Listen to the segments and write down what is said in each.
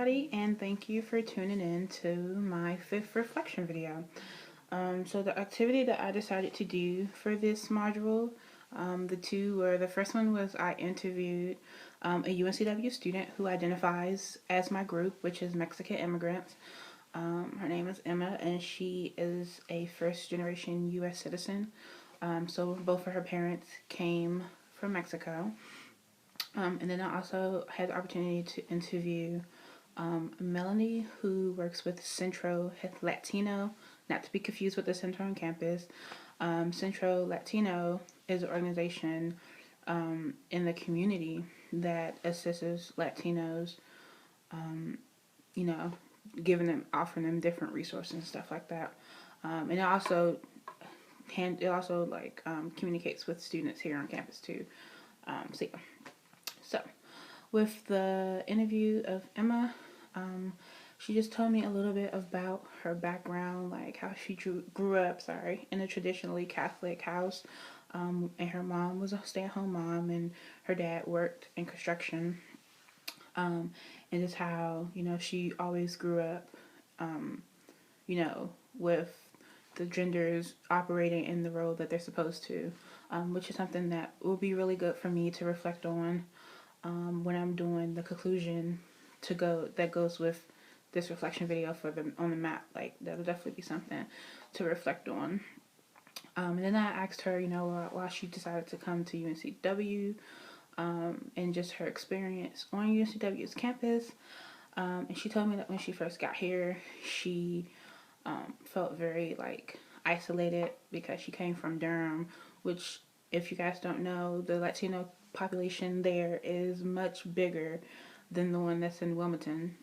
everybody, and thank you for tuning in to my fifth reflection video. So the activity that I decided to do for this module, the first one was I interviewed a UNCW student who identifies as my group, which is Mexican immigrants. Her name is Emma, and she is a first-generation U.S. citizen. So both of her parents came from Mexico. And then I also had the opportunity to interview Melanie, who works with Centro Latino, not to be confused with the Centro on campus. Centro Latino is an organization in the community that assists Latinos, offering them different resources and stuff like that. And it also communicates with students here on campus too. So, with the interview of Emma, she just told me a little bit about her background, like how she grew up, in a traditionally Catholic house, and her mom was a stay-at-home mom, and her dad worked in construction, and just how, she always grew up, with the genders operating in the role that they're supposed to, which is something that will be really good for me to reflect on when I'm doing the conclusion that goes with this reflection video on the map. Like, that'll definitely be something to reflect on. And then I asked her, why she decided to come to UNCW, and just her experience on UNCW's campus. And she told me that when she first got here, she felt very isolated because she came from Durham, which, if you guys don't know, the Latino population there is much bigger than the one that's in Wilmington.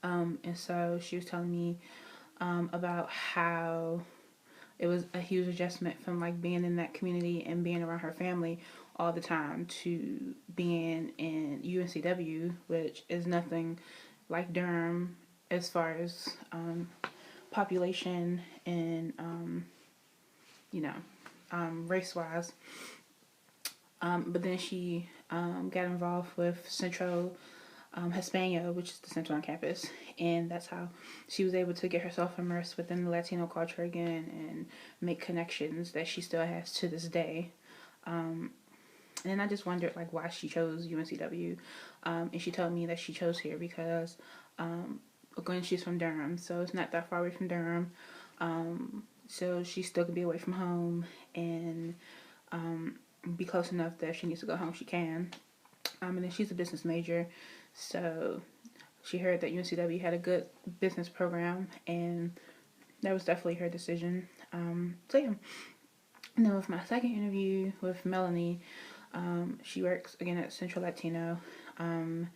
And so she was telling me about how it was a huge adjustment from being in that community and being around her family all the time to being in UNCW, which is nothing like Durham as far as population and race-wise. But then she got involved with Centro Hispania, which is the Centro on campus, and that's how she was able to get herself immersed within the Latino culture again and make connections that she still has to this day. And then I just wondered why she chose UNCW, and she told me that she chose here because again, she's from Durham, so it's not that far away from Durham, so she still can be away from home and be close enough that if she needs to go home, she can. And then she's a business major, so she heard that UNCW had a good business program, and that was definitely her decision. So yeah. And then with my second interview with Melanie, she works again at Central Latino, and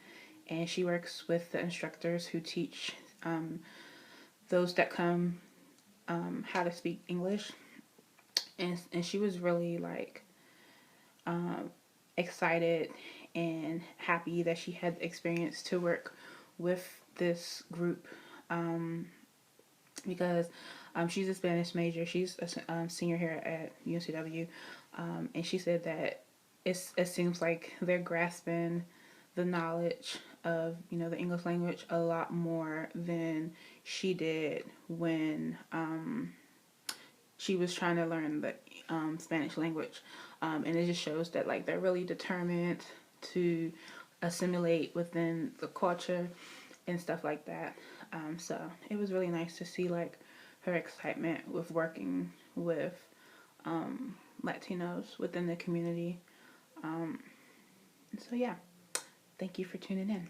she works with the instructors who teach those that come how to speak English, and she was really excited and happy that she had the experience to work with this group, because she's a Spanish major. She's a senior here at UNCW, and she said that it seems like they're grasping the knowledge of the English language a lot more than she did when she was trying to learn the Spanish language, and it just shows that they're really determined to assimilate within the culture and stuff like that. So it was really nice to see her excitement with working with Latinos within the community. So yeah, thank you for tuning in.